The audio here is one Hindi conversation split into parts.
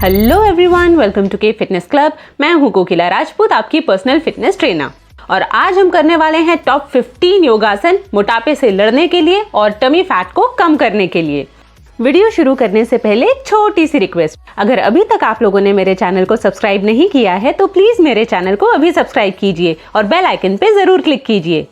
हेलो एवरीवन, वेलकम टू के फिटनेस क्लब। मैं हूं कोकिला राजपूत, आपकी पर्सनल फिटनेस ट्रेनर। और आज हम करने वाले हैं टॉप 15 योगासन मोटापे से लड़ने के लिए और टमी फैट को कम करने के लिए। वीडियो शुरू करने से पहले एक छोटी सी रिक्वेस्ट, अगर अभी तक आप लोगों ने मेरे चैनल को सब्सक्राइब नहीं किया है तो प्लीज मेरे चैनल को अभी सब्सक्राइब कीजिए और बेल आइकन पे जरूर क्लिक कीजिए।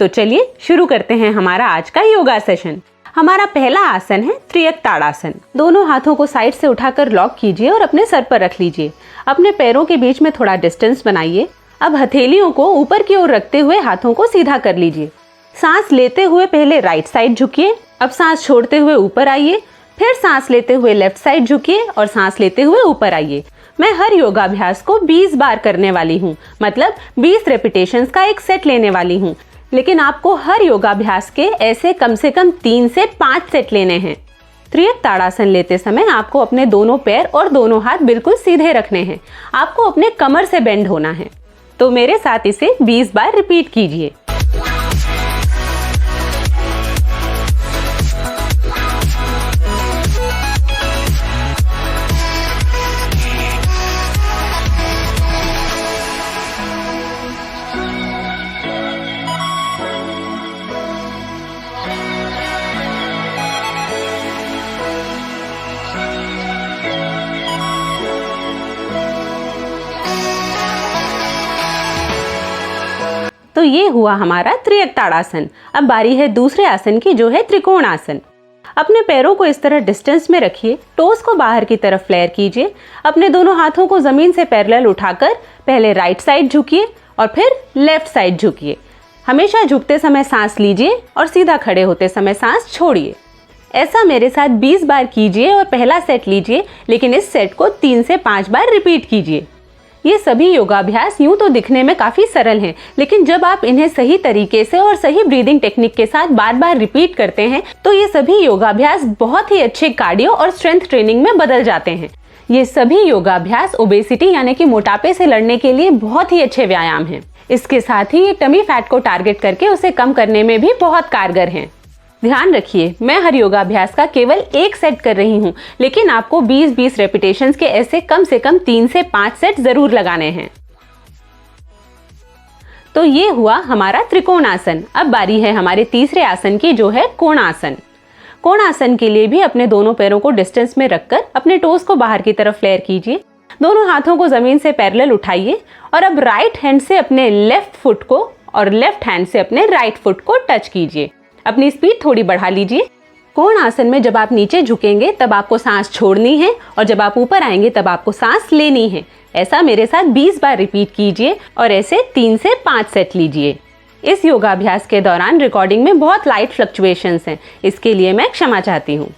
तो चलिए शुरू करते हैं हमारा आज का योगा सेशन। हमारा पहला आसन है त्रियक ताड़ासन। दोनों हाथों को साइड से उठाकर लॉक कीजिए और अपने सर पर रख लीजिए। अपने पैरों के बीच में थोड़ा डिस्टेंस बनाइए। अब हथेलियों को ऊपर की ओर रखते हुए हाथों को सीधा कर लीजिए। सांस लेते हुए पहले राइट साइड झुकिए। अब सांस छोड़ते हुए ऊपर आइए। फिर सांस लेते हुए लेफ्ट साइड झुकिए और सांस लेते हुए ऊपर आइए। मैं हर योगाभ्यास को 20 बार करने वाली हूँ, मतलब 20 रेपिटेशंस का एक सेट लेने वाली हूँ। लेकिन आपको हर योगाभ्यास के ऐसे कम से कम 3 से 5 सेट लेने हैं। त्रियक ताड़ासन लेते समय आपको अपने दोनों पैर और दोनों हाथ बिल्कुल सीधे रखने हैं। आपको अपने कमर से बेंड होना है। तो मेरे साथ इसे 20 बार रिपीट कीजिए। तो ये हुआ हमारा त्रियक ताड़ासन। अब बारी है दूसरे आसन की, जो है त्रिकोण आसन। अपने पैरों को इस तरह डिस्टेंस में रखिए। टोस को बाहर की तरफ फ्लेयर कीजिए। अपने दोनों हाथों को जमीन से पैरेलल उठाकर पहले राइट साइड झुकिए और फिर लेफ्ट साइड झुकिए। हमेशा झुकते समय सांस लीजिए और सीधा खड़े होते समय सांस छोड़िए। ऐसा मेरे साथ 20 बार कीजिए और पहला सेट लीजिए, लेकिन इस सेट को 3 से 5 बार रिपीट कीजिए। ये सभी योगाभ्यास यूं तो दिखने में काफी सरल हैं, लेकिन जब आप इन्हें सही तरीके से और सही ब्रीदिंग टेक्निक के साथ बार बार रिपीट करते हैं तो ये सभी योगाभ्यास बहुत ही अच्छे कार्डियो और स्ट्रेंथ ट्रेनिंग में बदल जाते हैं। ये सभी योगाभ्यास ओबेसिटी यानी कि मोटापे से लड़ने के लिए बहुत ही अच्छे व्यायाम हैं। इसके साथ ही ये टमी फैट को टारगेट करके उसे कम करने में भी बहुत कारगर हैं। ध्यान रखिए, मैं हर योगाभ्यास का केवल एक सेट कर रही हूँ, लेकिन आपको 20-20 रेपिटेशंस के ऐसे कम से कम 3 से 5 सेट जरूर लगाने हैं। तो ये हुआ हमारा त्रिकोण आसन। अब बारी है हमारे तीसरे आसन की, जो है कोणासन। कोणासन के लिए भी अपने दोनों पैरों को डिस्टेंस में रखकर अपने टोस को बाहर की तरफ फ्लेयर कीजिए। दोनों हाथों को जमीन से पैरेलल उठाइए और अब राइट हैंड से अपने लेफ्ट फुट को और लेफ्ट हैंड से अपने राइट फुट को टच कीजिए। अपनी स्पीड थोड़ी बढ़ा लीजिए। कोण आसन में जब आप नीचे झुकेंगे तब आपको सांस छोड़नी है और जब आप ऊपर आएंगे तब आपको सांस लेनी है। ऐसा मेरे साथ 20 बार रिपीट कीजिए और ऐसे 3 से 5 सेट लीजिए। इस योगाभ्यास के दौरान रिकॉर्डिंग में बहुत लाइट फ्लक्चुएशंस हैं, इसके लिए मैं क्षमा चाहती हूँ।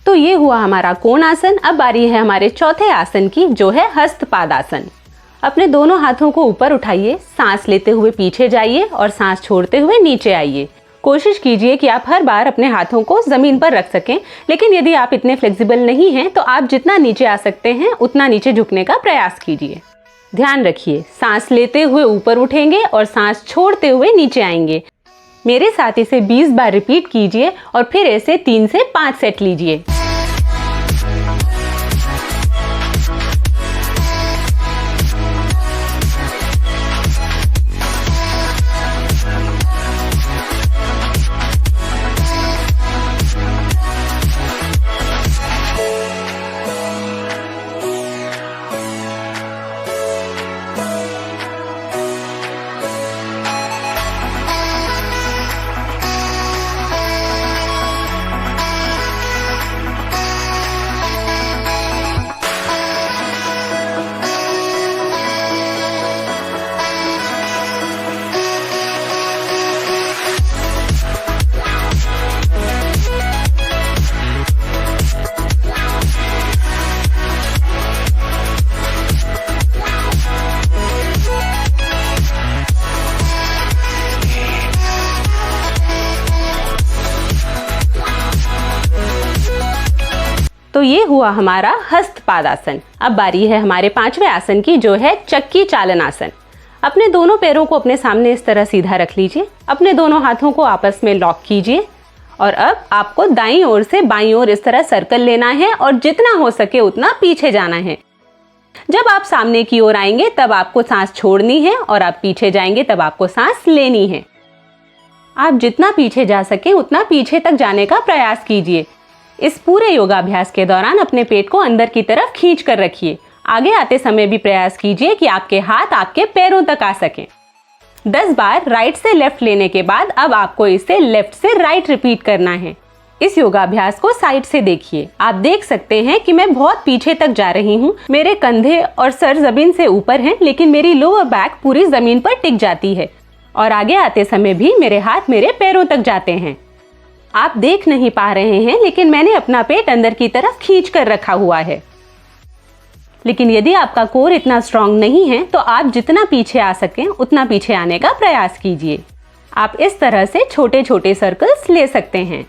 तो ये हुआ हमारा कोण आसन। अब बारी है हमारे चौथे आसन की, जो है हस्तपादासन। अपने दोनों हाथों को ऊपर उठाइए, सांस लेते हुए पीछे जाइए और सांस छोड़ते हुए नीचे आइए। कोशिश कीजिए कि आप हर बार अपने हाथों को जमीन पर रख सकें, लेकिन यदि आप इतने फ्लेक्सिबल नहीं हैं तो आप जितना नीचे आ सकते हैं उतना नीचे झुकने का प्रयास कीजिए। ध्यान रखिए, सांस लेते हुए ऊपर उठेंगे और सांस छोड़ते हुए नीचे आएंगे। मेरे साथ इसे 20 बार रिपीट कीजिए और फिर ऐसे 3 से 5 सेट लीजिए। ये हुआ हमारा हस्तपादासन। अब बारी है हमारे 5वें आसन की, जो है चक्की चालन आसन। अपने दोनों पैरों को अपने सामने इस तरह सीधा रख लीजिए, अपने दोनों हाथों को आपस में लॉक कीजिए और अब आपको दाईं ओर से बाईं ओर इस तरह सर्कल लेना है और जितना हो सके उतना पीछे जाना है। जब आप सामने की ओर आएंगे तब आपको सांस छोड़नी है और आप पीछे जाएंगे तब आपको सांस लेनी है। आप जितना पीछे जा सके उतना पीछे तक जाने का प्रयास कीजिए। इस पूरे योगाभ्यास के दौरान अपने पेट को अंदर की तरफ खींच कर रखिए। आगे आते समय भी प्रयास कीजिए कि आपके हाथ आपके पैरों तक आ सकें। 10 बार राइट से लेफ्ट लेने के बाद अब आपको इसे लेफ्ट से राइट रिपीट करना है। इस योगाभ्यास को साइड से देखिए। आप देख सकते हैं कि मैं बहुत पीछे तक जा रही हूँ। मेरे कंधे और सर जमीन से ऊपर हैं, लेकिन मेरी लोअर बैक पूरी जमीन पर टिक जाती है और आगे आते समय भी मेरे हाथ मेरे पैरों तक जाते हैं। आप देख नहीं पा रहे हैं, लेकिन मैंने अपना पेट अंदर की तरफ खींच कर रखा हुआ है। लेकिन यदि आपका कोर इतना स्ट्रांग नहीं है तो आप जितना पीछे आ सकें उतना पीछे आने का प्रयास कीजिए। आप इस तरह से छोटे छोटे सर्कल्स ले सकते हैं।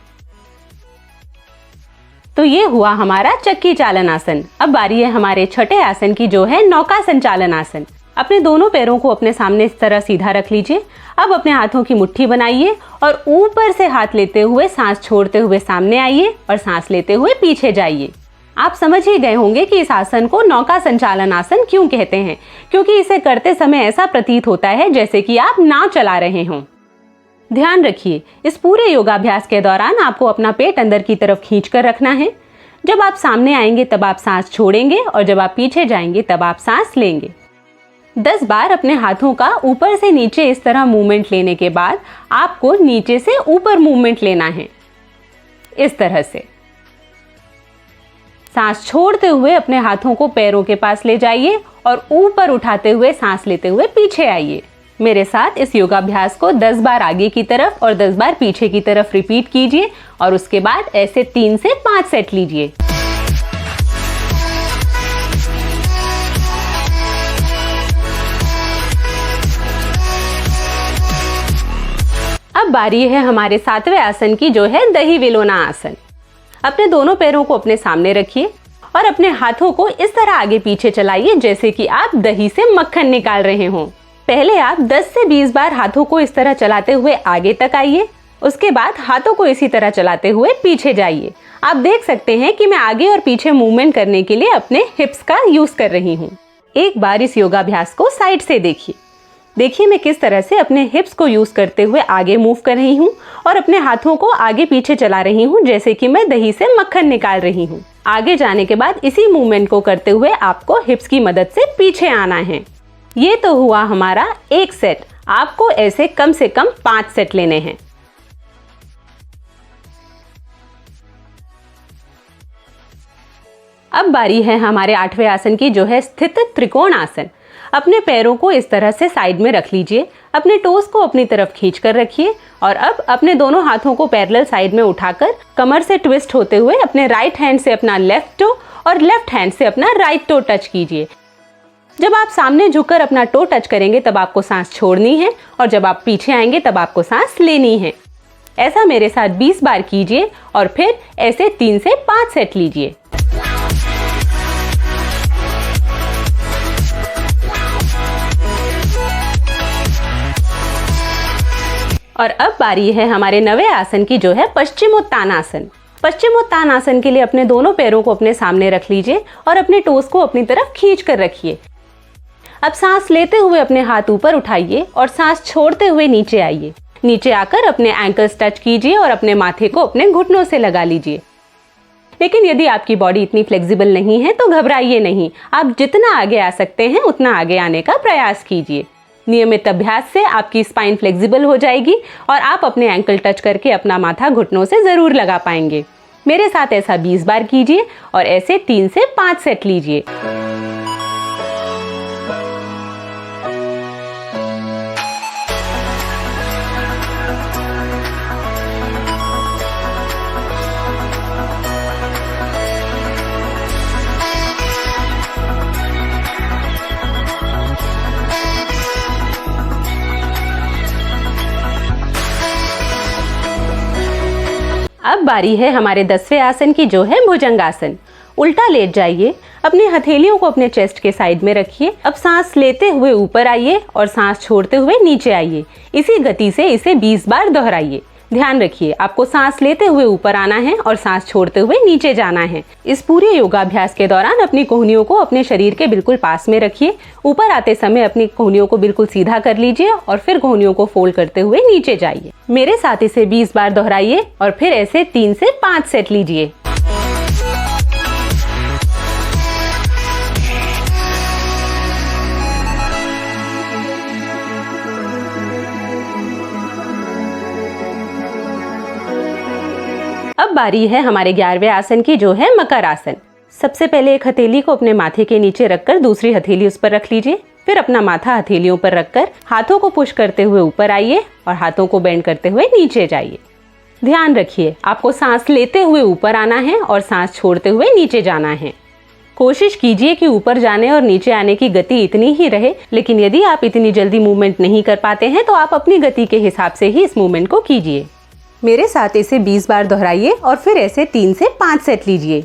तो ये हुआ हमारा चक्की चालन आसन। अब बारी है हमारे छठे आसन की, जो है नौका संचालन आसन। अपने दोनों पैरों को अपने सामने इस तरह सीधा रख लीजिए। अब अपने हाथों की मुट्ठी बनाइए और ऊपर से हाथ लेते हुए सांस छोड़ते हुए सामने आइए और सांस लेते हुए पीछे जाइए। आप समझ ही गए होंगे कि इस आसन को नौका संचालन आसन क्यों कहते हैं, क्योंकि इसे करते समय ऐसा प्रतीत होता है जैसे कि आप नाव चला रहे हों। ध्यान रखिए, इस पूरे योगाभ्यास के दौरान आपको अपना पेट अंदर की तरफ खींच कर रखना है। जब आप सामने आएंगे तब आप सांस छोड़ेंगे और जब आप पीछे जाएंगे तब आप सांस लेंगे। 10 बार अपने हाथों का ऊपर से नीचे इस तरह मूवमेंट लेने के बाद आपको नीचे से ऊपर मूवमेंट लेना है, इस तरह से। सांस छोड़ते हुए अपने हाथों को पैरों के पास ले जाइए और ऊपर उठाते हुए सांस लेते हुए पीछे आइए। मेरे साथ इस योगाभ्यास को 10 बार आगे की तरफ और 10 बार पीछे की तरफ रिपीट कीजिए और उसके बाद ऐसे 3 से 5 सेट लीजिए। अब बारी है हमारे 7वें आसन की, जो है दही विलोना आसन। अपने दोनों पैरों को अपने सामने रखिए और अपने हाथों को इस तरह आगे पीछे चलाइए जैसे कि आप दही से मक्खन निकाल रहे हों। पहले आप 10 से 20 बार हाथों को इस तरह चलाते हुए आगे तक आइए। उसके बाद हाथों को इसी तरह चलाते हुए पीछे जाइए। आप देख सकते हैं कि मैं आगे और पीछे मूवमेंट करने के लिए अपने हिप्स का यूज कर रही हूँ। एक बार इस योगाभ्यास को साइड से देखिए। देखिए मैं किस तरह से अपने हिप्स को यूज करते हुए आगे मूव कर रही हूँ और अपने हाथों को आगे पीछे चला रही हूँ जैसे कि मैं दही से मक्खन निकाल रही हूँ। आगे जाने के बाद इसी मूवमेंट को करते हुए आपको हिप्स की मदद से पीछे आना है। ये तो हुआ हमारा एक सेट। आपको ऐसे कम से कम 5 सेट लेने हैं। अब बारी है हमारे 8वें आसन की, जो है स्थित त्रिकोण आसन। अपने पैरों को इस तरह से साइड में रख लीजिए, अपने टोस को अपनी तरफ खींच कर रखिए और अब अपने दोनों हाथों को पैरेलल साइड में उठाकर कमर से ट्विस्ट होते हुए अपने राइट हैंड से अपना लेफ्ट टो और लेफ्ट हैंड से अपना राइट टो टच कीजिए। जब आप सामने झुककर अपना टो टच करेंगे तब आपको सांस छोड़नी है और जब आप पीछे आएंगे तब आपको सांस लेनी है। ऐसा मेरे साथ 20 बार कीजिए और फिर ऐसे 3 से 5 सेट लीजिए। और अब बारी है हमारे 9वें आसन की, जो है पश्चिमोत्तानासन। पश्चिमोत्तानासन के लिए अपने दोनों पैरों को अपने सामने रख लीजिए और अपने टोस को अपनी तरफ खींच कर रखिए। अब सांस लेते हुए अपने हाथ ऊपर उठाइए और सांस छोड़ते हुए नीचे आइए। नीचे आकर अपने एंकल्स टच कीजिए और अपने माथे को अपने घुटनों से लगा लीजिए। लेकिन यदि आपकी बॉडी इतनी फ्लेक्सिबल नहीं है तो घबराइए नहीं। आप जितना आगे आ सकते हैं उतना आगे आने का प्रयास कीजिए। नियमित अभ्यास से आपकी स्पाइन फ्लेक्सिबल हो जाएगी और आप अपने एंकल टच करके अपना माथा घुटनों से जरूर लगा पाएंगे। मेरे साथ ऐसा 20 बार कीजिए और ऐसे 3 से 5 सेट लीजिए। अब बारी है हमारे 10वें आसन की, जो है भुजंगासन। उल्टा लेट जाइए, अपनी हथेलियों को अपने चेस्ट के साइड में रखिए। अब सांस लेते हुए ऊपर आइए और सांस छोड़ते हुए नीचे आइए। इसी गति से इसे 20 बार दोहराइए। ध्यान रखिए, आपको सांस लेते हुए ऊपर आना है और सांस छोड़ते हुए नीचे जाना है। इस पूरे योगाभ्यास के दौरान अपनी कोहनियों को अपने शरीर के बिल्कुल पास में रखिए। ऊपर आते समय अपनी कोहनियों को बिल्कुल सीधा कर लीजिए और फिर कोहनियों को फोल्ड करते हुए नीचे जाइए। मेरे साथ इसे 20 बार दोहराइए और फिर ऐसे 3 से 5 सेट लीजिए। अब बारी है हमारे 11वें आसन की, जो है मकर आसन। सबसे पहले एक हथेली को अपने माथे के नीचे रखकर दूसरी हथेली उस पर रख लीजिए। फिर अपना माथा हथेलियों पर रखकर हाथों को पुश करते हुए ऊपर आइए और हाथों को बेंड करते हुए नीचे जाइए। ध्यान रखिए, आपको सांस लेते हुए ऊपर आना है और सांस छोड़ते हुए नीचे जाना है। कोशिश कीजिए कि ऊपर जाने और नीचे आने की गति इतनी ही रहे, लेकिन यदि आप इतनी जल्दी मूवमेंट नहीं कर पाते हैं तो आप अपनी गति के हिसाब से ही इस मूवमेंट को कीजिए। मेरे साथ इसे 20 बार दोहराइए और फिर ऐसे 3 से 5 सेट लीजिए।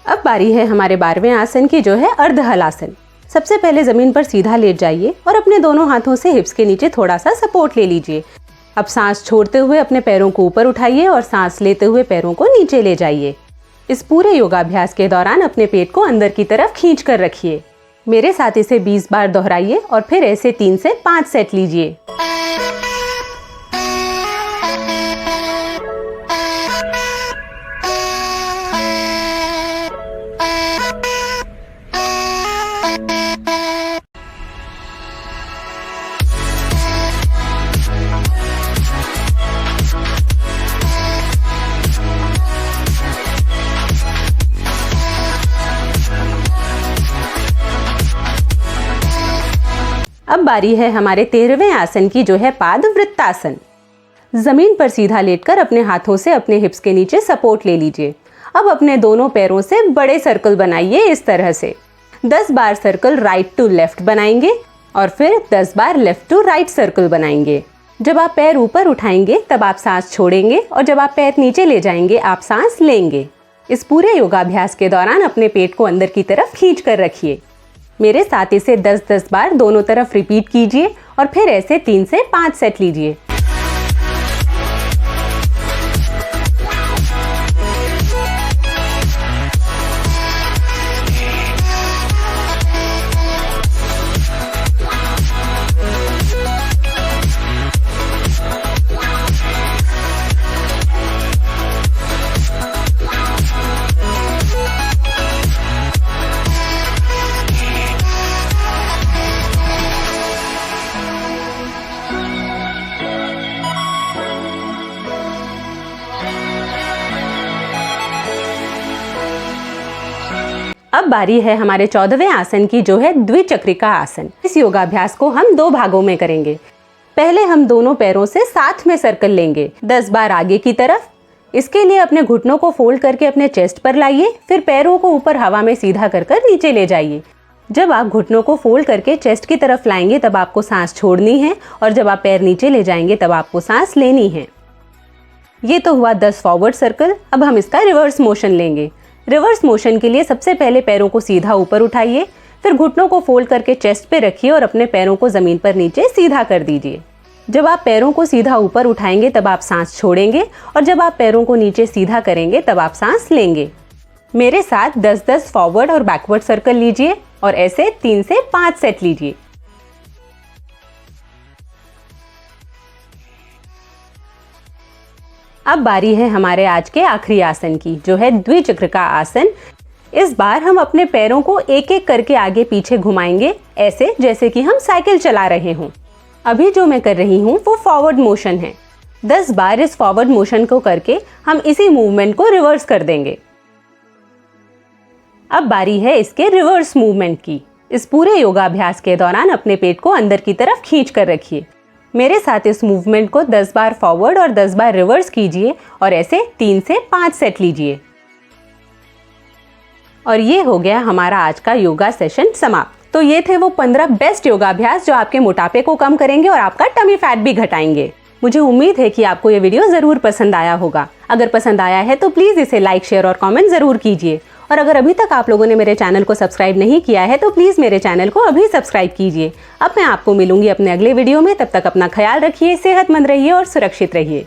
अब बारी है हमारे 12वें आसन की, जो है अर्ध हलासन। सबसे पहले जमीन पर सीधा लेट जाइए और अपने दोनों हाथों से हिप्स के नीचे थोड़ा सा सपोर्ट ले लीजिए। अब सांस छोड़ते हुए अपने पैरों को ऊपर उठाइए और सांस लेते हुए पैरों को नीचे ले जाइए। इस पूरे योगाभ्यास के दौरान अपने पेट को अंदर की तरफ खींच कर रखिए। मेरे साथ इसे 20 बार दोहराइए और फिर ऐसे 3 से 5 सेट लीजिए। अब बारी है हमारे 13वें आसन की, जो है पाद वृत्तासन। जमीन पर सीधा लेटकर अपने हाथों से अपने हिप्स के नीचे सपोर्ट ले लीजिए। अब अपने दोनों पैरों से बड़े सर्कल बनाइए। इस तरह से 10 बार सर्कल राइट टू लेफ्ट बनाएंगे और फिर 10 बार लेफ्ट टू राइट सर्कल बनाएंगे। जब आप पैर ऊपर उठाएंगे तब आप सांस छोड़ेंगे और जब आप पैर नीचे ले जाएंगे आप सांस लेंगे। इस पूरे योगाभ्यास के दौरान अपने पेट को अंदर की तरफ खींच कर रखिए। मेरे साथ इसे 10-10 बार दोनों तरफ रिपीट कीजिए और फिर ऐसे 3 से 5 सेट लीजिए। अब बारी है हमारे 14वें आसन की, जो है द्विचक्रिका आसन। इस योगाभ्यास को हम 2 भागों में करेंगे। पहले हम दोनों पैरों से साथ में सर्कल लेंगे 10 बार आगे की तरफ। इसके लिए अपने घुटनों को फोल्ड करके अपने चेस्ट पर लाइए, फिर पैरों को ऊपर हवा में सीधा कर नीचे ले जाइए। जब आप घुटनों को फोल्ड करके चेस्ट की तरफ लाएंगे तब आपको सांस छोड़नी है और जब आप पैर नीचे ले जाएंगे तब आपको सांस लेनी है। ये तो हुआ 10 फॉरवर्ड सर्कल। अब हम इसका रिवर्स मोशन लेंगे। रिवर्स मोशन के लिए सबसे पहले पैरों को सीधा ऊपर उठाइए, फिर घुटनों को फोल्ड करके चेस्ट पे रखिए और अपने पैरों को जमीन पर नीचे सीधा कर दीजिए। जब आप पैरों को सीधा ऊपर उठाएंगे तब आप सांस छोड़ेंगे और जब आप पैरों को नीचे सीधा करेंगे तब आप सांस लेंगे। मेरे साथ 10-10 फॉरवर्ड और बैकवर्ड सर्कल लीजिए और ऐसे 3 से 5 सेट लीजिए। अब बारी है हमारे आज के आखिरी आसन की, जो है द्विचक्रिका आसन। इस बार हम अपने पैरों को एक एक करके आगे पीछे घुमाएंगे, ऐसे जैसे कि हम साइकिल चला रहे हों। अभी जो मैं कर रही हूँ वो फॉरवर्ड मोशन है। 10 बार इस फॉरवर्ड मोशन को करके हम इसी मूवमेंट को रिवर्स कर देंगे। अब बारी है इसके रिवर्स मूवमेंट की। इस पूरे योगाभ्यास के दौरान अपने पेट को अंदर की तरफ खींच कर रखिए। मेरे साथ इस मूवमेंट को 10 बार फॉरवर्ड और 10 बार रिवर्स कीजिए और ऐसे 3 से 5 सेट लीजिए। और ये हो गया हमारा आज का योगा सेशन समाप्त। तो ये थे वो 15 बेस्ट योगाभ्यास जो आपके मोटापे को कम करेंगे और आपका टमी फैट भी घटाएंगे। मुझे उम्मीद है कि आपको ये वीडियो ज़रूर पसंद आया होगा। अगर पसंद आया है तो प्लीज़ इसे लाइक, शेयर और कमेंट ज़रूर कीजिए। और अगर अभी तक आप लोगों ने मेरे चैनल को सब्सक्राइब नहीं किया है तो प्लीज़ मेरे चैनल को अभी सब्सक्राइब कीजिए। अब मैं आपको मिलूंगी अपने अगले वीडियो में। तब तक अपना ख्याल रखिए, सेहतमंद रहिए और सुरक्षित रहिए।